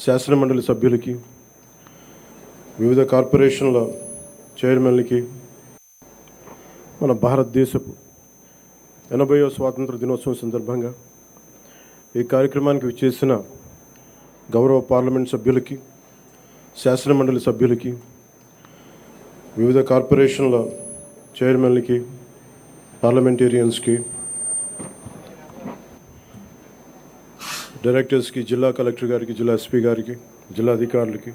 శాసనమండలి సభ్యులకి, వివిధ కార్పొరేషన్ల చైర్మన్లకి, మన భారతదేశపు 80వ స్వాతంత్ర దినోత్సవం సందర్భంగా ఈ కార్యక్రమానికి విచ్చేసిన గౌరవ పార్లమెంట్ సభ్యులకి, శాసనమండలి సభ్యులకి, వివిధ కార్పొరేషన్ల చైర్మన్లకి, పార్లమెంటేరియన్స్కి, డైరెక్టర్స్కి, జిల్లా కలెక్టర్ గారికి, జిల్లా ఎస్పీ గారికి, జిల్లా అధికారులకి,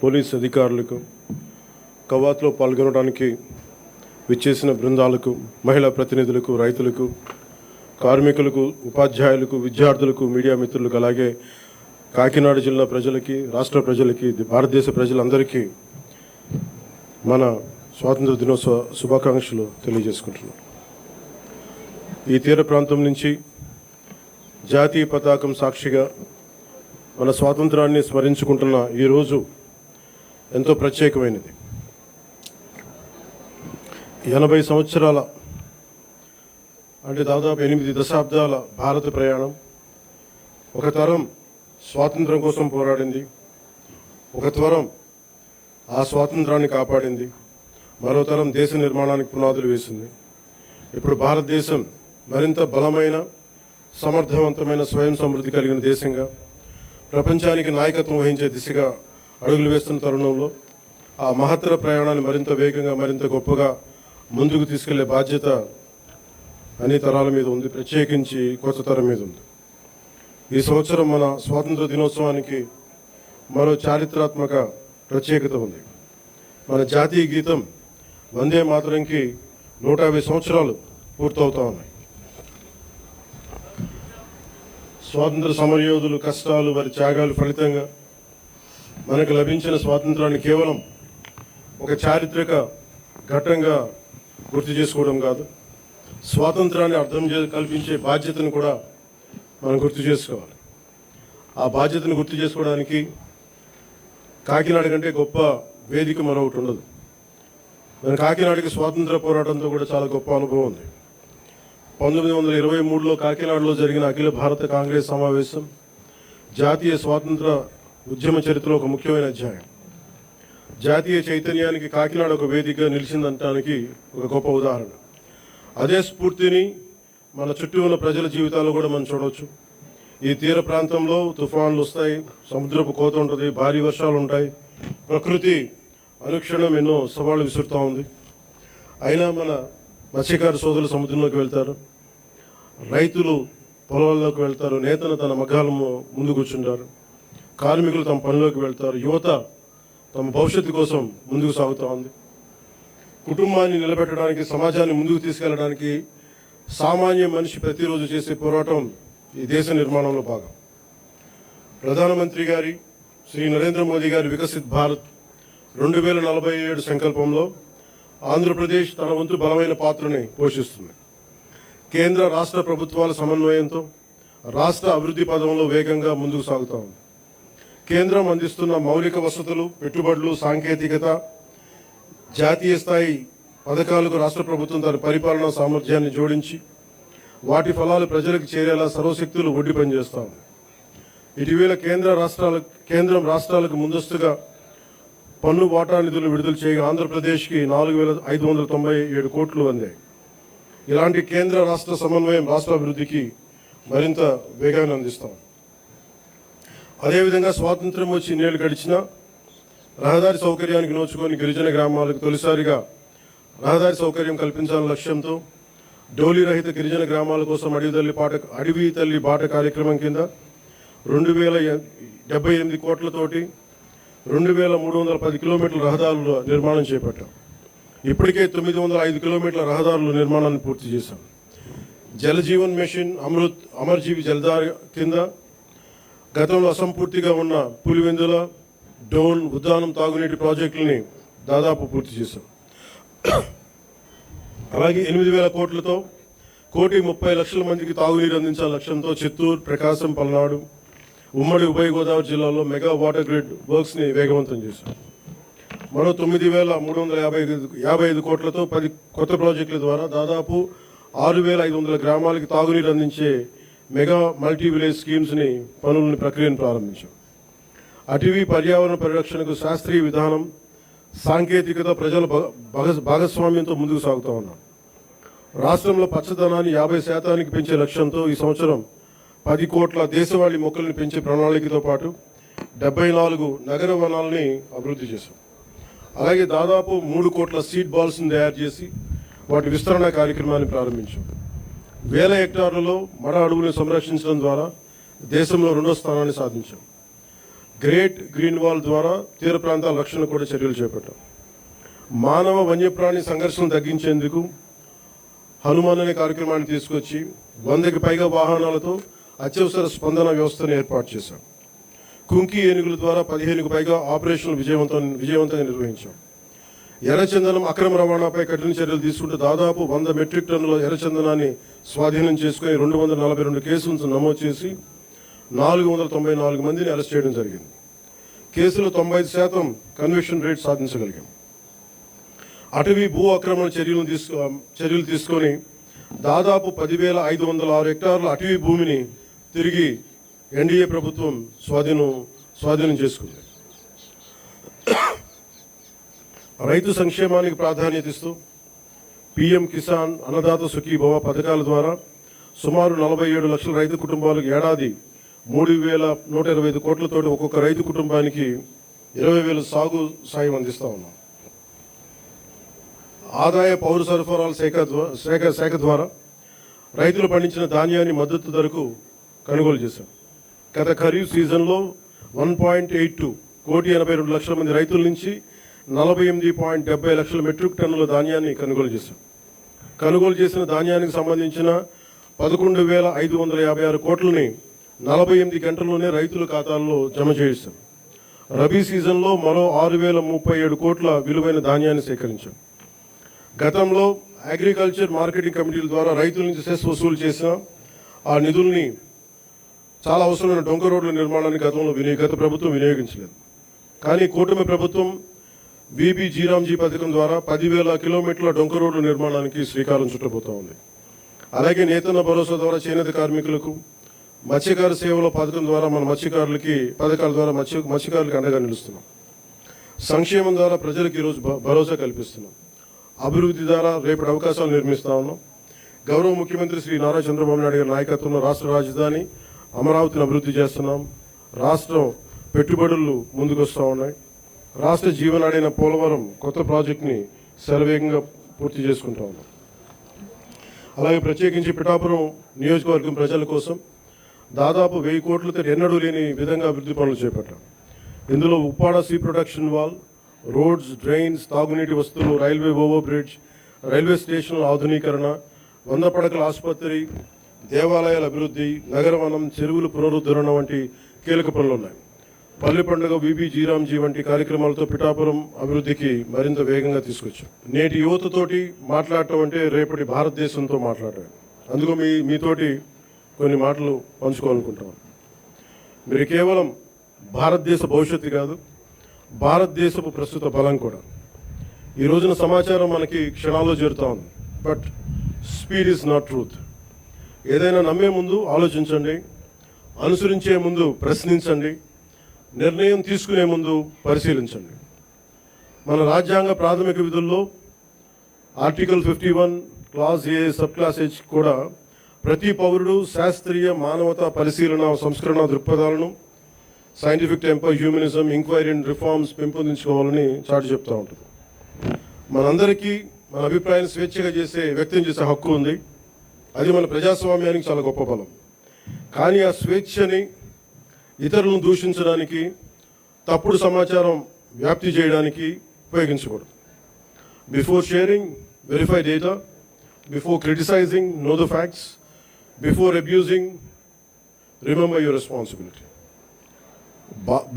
పోలీస్ అధికారులకు, కవాతులో పాల్గొనడానికి విచ్చేసిన బృందాలకు, మహిళా ప్రతినిధులకు, రైతులకు, కార్మికులకు, ఉపాధ్యాయులకు, విద్యార్థులకు, మీడియా మిత్రులకు, అలాగే కాకినాడ జిల్లా ప్రజలకి, రాష్ట్ర ప్రజలకి, భారతదేశ ప్రజలందరికీ మన స్వాతంత్ర దినోత్సవ శుభాకాంక్షలు తెలియజేసుకుంటున్నాం. ఈ తీర ప్రాంతం నుంచి జాతీయ పతాకం సాక్షిగా మన స్వాతంత్రాన్ని స్మరించుకుంటున్న ఈరోజు ఎంతో ప్రత్యేకమైనది. 80 సంవత్సరాల అంటే దాదాపు 8 దశాబ్దాల భారత ప్రయాణం. ఒక తరం స్వాతంత్రం కోసం పోరాడింది, ఒక తరం ఆ స్వాతంత్రాన్ని కాపాడింది, మరో తరం దేశ నిర్మాణానికి పునాదులు వేసింది. ఇప్పుడు భారతదేశం మరింత బలమైన, సమర్థవంతమైన, స్వయం సమృద్ధి కలిగిన దేశంగా ప్రపంచానికి నాయకత్వం వహించే దిశగా అడుగులు వేస్తున్న తరుణంలో ఆ మహత్తర ప్రయాణాన్ని మరింత వేగంగా, మరింత గొప్పగా ముందుకు తీసుకెళ్లే బాధ్యత అన్ని తరాల మీద ఉంది, ప్రత్యేకించి కొత్త తరం మీద ఉంది. ఈ సంవత్సరం మన స్వాతంత్ర దినోత్సవానికి మరో చారిత్రాత్మక ప్రత్యేకత ఉంది. మన జాతీయ గీతం వందే మాతరంకి 150 సంవత్సరాలు పూర్తవుతా ఉన్నాయి. స్వాతంత్ర సమరయోధులు కష్టాలు, వారి త్యాగాలు ఫలితంగా మనకు లభించిన స్వాతంత్రాన్ని కేవలం ఒక చారిత్రక ఘట్టంగా గుర్తు చేసుకోవడం కాదు, స్వాతంత్రాన్ని అర్థం కల్పించే బాధ్యతను కూడా మనం గుర్తు చేసుకోవాలి. ఆ బాధ్యతను గుర్తు చేసుకోవడానికి కాకినాడ కంటే గొప్ప వేదిక మరొకటి ఉండదు. మన కాకినాడకి స్వాతంత్ర పోరాటంతో కూడా చాలా గొప్ప అనుభవం ఉంది. 1923లో కాకినాడలో జరిగిన అఖిల భారత కాంగ్రెస్ సమావేశం జాతీయ స్వాతంత్ర ఉద్యమ చరిత్రలో ఒక ముఖ్యమైన అధ్యాయం. జాతీయ చైతన్యానికి కాకినాడ ఒక వేదికగా నిలిచిందనడానికి ఒక గొప్ప ఉదాహరణ. అదే స్ఫూర్తిని మన చుట్టూ ఉన్న ప్రజల జీవితాల్లో కూడా మనం చూడవచ్చు. ఈ తీర ప్రాంతంలో తుఫాన్లు వస్తాయి, సముద్రపు కోత ఉంటుంది, భారీ వర్షాలు ఉంటాయి, ప్రకృతి అనుక్షణం ఎన్నో సవాళ్లు విసురుతూ ఉంది. అయినా మన మత్స్యకార సోదరులు సముద్రంలోకి వెళ్తారు, రైతులు పొలాల్లోకి వెళ్తారు, నేతలు తన మగ్గాల ముందు కూర్చుంటారు, కార్మికులు తమ పనిలోకి వెళ్తారు, యువత తమ భవిష్యత్తు కోసం ముందుకు సాగుతూ ఉంది. కుటుంబాన్ని నిలబెట్టడానికి, సమాజాన్ని ముందుకు తీసుకెళ్లడానికి సామాన్య మనిషి ప్రతిరోజు చేసే పోరాటం ఈ దేశ నిర్మాణంలో భాగం. ప్రధానమంత్రి గారి శ్రీ నరేంద్ర మోదీ గారి వికసిత్ భారత్ 2047 సంకల్పంలో ఆంధ్రప్రదేశ్ తన వంతు బలమైన పాత్రని పోషిస్తుంది. కేంద్ర రాష్ట్ర ప్రభుత్వాల సమన్వయంతో రాష్ట్ర అభివృద్ధి పదంలో వేగంగా ముందుకు సాగుతా ఉంది. కేంద్రం అందిస్తున్న మౌలిక వసతులు, పెట్టుబడులు, సాంకేతికత, జాతీయ స్థాయి పథకాలకు రాష్ట్ర ప్రభుత్వం తన పరిపాలనా సామర్థ్యాన్ని జోడించి వాటి ఫలాలు ప్రజలకు చేరేలా సర్వశక్తులు ఒడ్డి పనిచేస్తా ఉంది. ఇటీవల కేంద్రం రాష్ట్రాలకు ముందస్తుగా పన్ను వాటా నిధులు విడుదల చేయగా ఆంధ్రప్రదేశ్కి 4,597 కోట్లు అందాయి. ఇలాంటి కేంద్ర రాష్ట్ర సమన్వయం రాష్ట్ర అభివృద్ధికి మరింత వేగాన్ని అందిస్తాం. అదేవిధంగా స్వాతంత్ర్యం వచ్చి ఇన్నేళ్లు గడిచినా రహదారి సౌకర్యానికి నోచుకొని గిరిజన గ్రామాలకు తొలిసారిగా రహదారి సౌకర్యం కల్పించాలనే లక్ష్యంతో డోలీ రహిత గిరిజన గ్రామాల కోసం అడవి తల్లి బాట కార్యక్రమం కింద 2,078 కోట్లతోటి 2,310 కిలోమీటర్ల రహదారుల నిర్మాణం చేపట్టాం. ఇప్పటికే 905 కిలోమీటర్ల రహదారుల నిర్మాణాన్ని పూర్తి చేశాం. జలజీవన్ మిషన్, అమర్ జీవి జలధార కింద గతంలో అసంపూర్తిగా ఉన్న పులివెందుల, డోన్, ఉద్దానం తాగునీటి ప్రాజెక్టులని దాదాపు పూర్తి చేశాం. అలాగే 8,000 కోట్లతో 1,30,00,000 మందికి తాగునీరు అందించాల లక్ష్యంతో చిత్తూరు, ప్రకాశం, పల్నాడు, ఉమ్మడి ఉభయ గోదావరి జిల్లాలో మెగా వాటర్ గ్రిడ్ వర్క్స్ని వేగవంతం చేశాం. మరో 9,355 కోట్లతో 10 కొత్త ప్రాజెక్టుల ద్వారా దాదాపు 6,500 గ్రామాలకి తాగునీరు అందించే మెగా మల్టీ విలేజ్ స్కీమ్స్ని ప్రక్రియను ప్రారంభించాం. అటవీ పర్యావరణ పరిరక్షణకు శాస్త్రీయ విధానం, సాంకేతికత, ప్రజల భాగస్వామ్యంతో ముందుకు సాగుతూ ఉన్నాం. రాష్ట్రంలో పచ్చదనాన్ని 50% పెంచే లక్ష్యంతో ఈ సంవత్సరం 10 కోట్ల దేశవాళీ మొక్కల్ని పెంచే ప్రణాళికతో పాటు 74 నగర వనాలని అభివృద్ధి చేశాం. అలాగే దాదాపు 3 కోట్ల సీడ్ బాల్స్ని తయారు చేసి వాటి విస్తరణ కార్యక్రమాన్ని ప్రారంభించాం. వేల హెక్టార్లలో మడ అడవులను సంరక్షించడం ద్వారా దేశంలో 2వ స్థానాన్ని సాధించాం. గ్రేట్ గ్రీన్ వాల్ ద్వారా తీర ప్రాంతాల రక్షణ కూడా చర్యలు చేపట్టాం. మానవ వన్యప్రాణి సంఘర్షణను తగ్గించేందుకు హనుమాన్ అనే కార్యక్రమాన్ని తీసుకొచ్చి 100కి పైగా వాహనాలతో అత్యవసర స్పందన వ్యవస్థను ఏర్పాటు చేశాం. కుంకి ఏనుగుల ద్వారా 15కు పైగా ఆపరేషన్లు విజయవంతంగా నిర్వహించాం. ఎర్రచందనం అక్రమ రవాణాపై కఠిన చర్యలు తీసుకుంటూ దాదాపు 100 మెట్రిక్ టన్నుల ఎర్రచందనాన్ని స్వాధీనం చేసుకుని 242 కేసులను నమోదు చేసి 494 మందిని అరెస్ట్ చేయడం జరిగింది. కేసులో 95% కన్విక్షన్ రేట్ సాధించగలిగాం. అటవీ భూ ఆక్రమణ చర్యలు తీసుకొని దాదాపు 10,506 హెక్టార్ల అటవీ భూమిని తిరిగి ఎన్డీఏ ప్రభుత్వం స్వాధీనం చేసుకుంది. రైతు సంక్షేమానికి ప్రాధాన్యత ఇస్తూ పీఎం కిసాన్, అన్నదాత సుఖీభవ పథకాల ద్వారా సుమారు 47 లక్షల రైతు కుటుంబాలకు ఏడాది 3,125 కోట్లతోటి ఒక్కొక్క రైతు కుటుంబానికి 20,000 సాగు సాయం అందిస్తూ ఉన్నాం. ఆదాయ పౌర సరఫరాల శాఖ ద్వారా రైతులు పండించిన ధాన్యాన్ని మద్దతు ధరకు కొనుగోలు చేశాం. గత ఖరీఫ్ సీజన్లో 1.82 లక్షల మంది రైతుల నుంచి 48.70 లక్షల మెట్రిక్ టన్నుల ధాన్యాన్ని కొనుగోలు చేశాం. కొనుగోలు చేసిన ధాన్యానికి సంబంధించిన 11,556 కోట్లని 48 గంటల్లోనే రైతుల ఖాతాల్లో జమ చేయిస్తాం. రబీ సీజన్లో మరో 6,037 కోట్ల విలువైన ధాన్యాన్ని సేకరించాం. గతంలో అగ్రికల్చర్ మార్కెటింగ్ కమిటీల ద్వారా రైతుల నుంచి సెస్ వసూలు చేసిన ఆ నిధుల్ని చాలా అవసరమైన డొంక రోడ్ల నిర్మాణానికి గత ప్రభుత్వం వినియోగించలేదు. కానీ కూటమి ప్రభుత్వం బీబీ జీరామ్జీ పథకం ద్వారా 10,000 కిలోమీటర్ల డొంక రోడ్ల నిర్మాణానికి శ్రీకారం చుట్టబోతా ఉంది. అలాగే నేతన్న భరోసా ద్వారా చేనేత కార్మికులకు, మత్స్యకార సేవల పథకం ద్వారా మన పథకాల ద్వారా మత్స్యకారులకు అండగా నిలుస్తున్నాం. సంక్షేమం ద్వారా ప్రజలకు ఈరోజు భరోసా కల్పిస్తున్నాం. అభివృద్ధి ద్వారా రేపటి అవకాశాలు నిర్మిస్తా ఉన్నాం. గౌరవ ముఖ్యమంత్రి శ్రీ నారా చంద్రబాబు నాయుడు గారి నాయకత్వంలో రాష్ట్ర రాజధాని అమరావతిని అభివృద్ధి చేస్తున్నాం. రాష్ట్రం పెట్టుబడులు ముందుకు వస్తూ ఉన్నాయి. రాష్ట్ర జీవనాడైన పోలవరం కొత్త ప్రాజెక్టుని శరవేగంగా పూర్తి చేసుకుంటా ఉన్నాం. అలాగే ప్రత్యేకించి పిఠాపురం నియోజకవర్గం ప్రజల కోసం దాదాపు 1000 కోట్లతో ఎన్నడూ లేని విధంగా అభివృద్ధి పనులు చేపట్టాం. ఇందులో Uppada sea protection wall, roads, drains, తాగునీటి వస్తువులు, రైల్వే ఓవర్ బ్రిడ్జ్, రైల్వే స్టేషన్ల ఆధునీకరణ, 100 పడకల ఆసుపత్రి, దేవాలయాల అభివృద్ధి, నగరవనం, చెరువుల పునరుద్ధరణ వంటి కీలక పనులు ఉన్నాయి. పల్లె పండుగ, బీబీ జీరామ్జీ వంటి కార్యక్రమాలతో పిఠాపురం అభివృద్ధికి మరింత వేగంగా తీసుకొచ్చాం. నేటి యువతతోటి మాట్లాడటం అంటే రేపటి భారతదేశంతో మాట్లాడటం. అందుకు మీతోటి కొన్ని మాటలు పంచుకోవాలనుకుంటాం. మీరు కేవలం భారతదేశ భవిష్యత్తు కాదు, భారతదేశపు ప్రస్తుత బలం కూడా. ఈ రోజున సమాచారం మనకి క్షణాల్లో చేరుతా ఉంది. But speed is not truth. ఏదైనా నమ్మే ముందు ఆలోచించండి, అనుసరించే ముందు ప్రశ్నించండి, నిర్ణయం తీసుకునే ముందు పరిశీలించండి. మన రాజ్యాంగ ప్రాథమిక విధుల్లో article 51 clause A sub clause H కూడా ప్రతి పౌరుడు శాస్త్రీయ మానవతా పరిశీలన సంస్కరణ దృక్పథాలను, scientific temper, humanism, enquiry and reforms పెంపొందించుకోవాలని చాటి చెప్తూ ఉంటుంది. మనందరికీ మన అభిప్రాయాన్ని స్వేచ్ఛగా వ్యక్తం చేసే హక్కు ఉంది. అది మన ప్రజాస్వామ్యానికి చాలా గొప్ప బలం. కానీ ఆ స్వేచ్ఛని ఇతరులను దూషించడానికి, తప్పుడు సమాచారం వ్యాప్తి చేయడానికి ఉపయోగించకూడదు. Before sharing, verify data. Before criticizing, know the facts. Before abusing, remember your responsibility.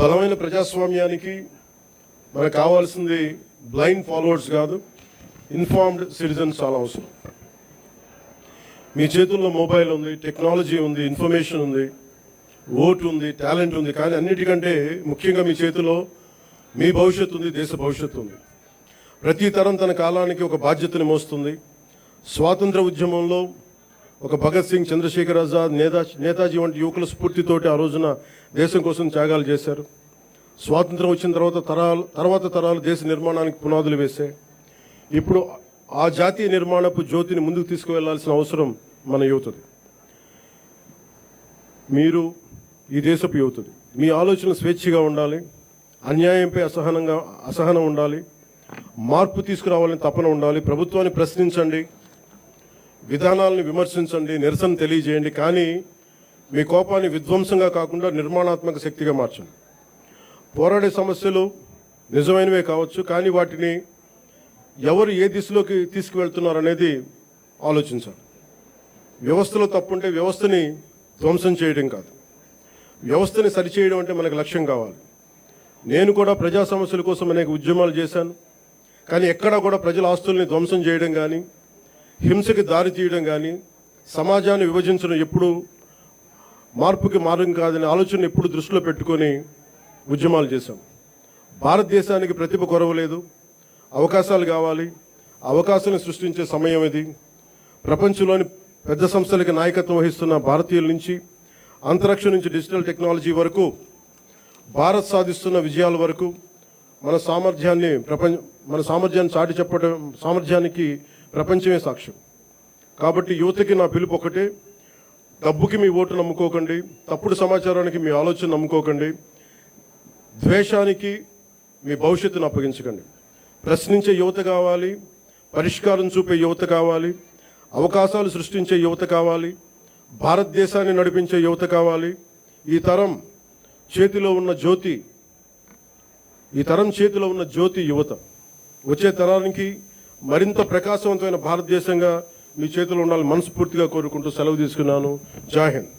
బలమైన ప్రజాస్వామ్యానికి మనకు కావాల్సింది బ్లైండ్ ఫాలోవర్స్ కాదు, ఇన్ఫార్మ్డ్ సిటిజన్స్ చాలా అవసరం. మీ చేతుల్లో మొబైల్ ఉంది, టెక్నాలజీ ఉంది, ఇన్ఫర్మేషన్ ఉంది, ఓటు ఉంది, టాలెంట్ ఉంది. కానీ అన్నిటికంటే ముఖ్యంగా మీ చేతిలో మీ భవిష్యత్తు ఉంది, దేశ భవిష్యత్తు ఉంది. ప్రతి తరం తన కాలానికి ఒక బాధ్యతని మోస్తుంది. స్వాతంత్ర ఉద్యమంలో ఒక భగత్ సింగ్, చంద్రశేఖర్ ఆజాద్, నేతాజీ వంటి యువకుల స్ఫూర్తితోటి ఆ రోజున దేశం కోసం త్యాగాలు చేశారు. స్వాతంత్రం వచ్చిన తర్వాత తరాలు దేశ నిర్మాణానికి పునాదులు వేశాయి. ఇప్పుడు ఆ జాతీయ నిర్మాణపు జ్యోతిని ముందుకు తీసుకువెళ్లాల్సిన అవసరం మన యువతది. మీరు ఈ దేశపు యువతది. మీ ఆలోచనలు స్వేచ్ఛగా ఉండాలి, అన్యాయంపై అసహనం ఉండాలి, మార్పు తీసుకురావాలని తపన ఉండాలి. ప్రభుత్వాన్ని ప్రశ్నించండి, విధానాలను విమర్శించండి, నిరసన తెలియజేయండి. కానీ మీ కోపాన్ని విధ్వంసంగా కాకుండా నిర్మాణాత్మక శక్తిగా మార్చండి. పోరాడే సమస్యలు నిజమైనవే కావచ్చు, కానీ వాటిని ఎవరు ఏ దిశలోకి తీసుకువెళ్తున్నారనేది ఆలోచించాలి. వ్యవస్థలో తప్పుంటే వ్యవస్థని ధ్వంసం చేయడం కాదు, వ్యవస్థని సరిచేయడం అంటే మనకు లక్ష్యం కావాలి. నేను కూడా ప్రజా సమస్యల కోసం అనేక ఉద్యమాలు చేశాను, కానీ ఎక్కడా కూడా ప్రజల ఆస్తుల్ని ధ్వంసం చేయడం కానీ, హింసకి దారి తీయడం కానీ, సమాజాన్ని విభజించడం ఎప్పుడు మార్పుకి మార్గం కాదనే ఆలోచన ఎప్పుడు దృష్టిలో పెట్టుకొని ఉద్యమాలు చేశాం. భారతదేశానికి ప్రతిభ కొరవలేదు, అవకాశాలు కావాలి. అవకాశాలను సృష్టించే సమయం ఇది. ప్రపంచంలోని పెద్ద సంస్థలకి నాయకత్వం వహిస్తున్న భారతీయుల నుంచి, అంతరిక్షం నుంచి డిజిటల్ టెక్నాలజీ వరకు, భారత్ సాధిస్తున్న విజయాల వరకు మన సామర్థ్యాన్ని చాటి చెప్పడం సామర్థ్యానికి ప్రపంచమే సాక్ష్యం. కాబట్టి యువతకి నా పిలుపు ఒకటే: డబ్బుకి మీ ఓటు నమ్ముకోకండి, తప్పుడు సమాచారానికి మీ ఆలోచన నమ్ముకోకండి, ద్వేషానికి మీ భవిష్యత్తును అప్పగించకండి. ప్రశ్నించే యువత కావాలి, పరిష్కారం చూపే యువత కావాలి, అవకాశాలు సృష్టించే యువత కావాలి, భారతదేశాన్ని నడిపించే యువత కావాలి. ఈ తరం చేతిలో ఉన్న జ్యోతి యువత. వచ్చే తరానికి మరింత ప్రకాశవంతమైన భారతదేశంగా మీ చేతిలో ఉండాలని మనస్ఫూర్తిగా కోరుకుంటూ సెలవు తీసుకున్నాను. జై హింద్.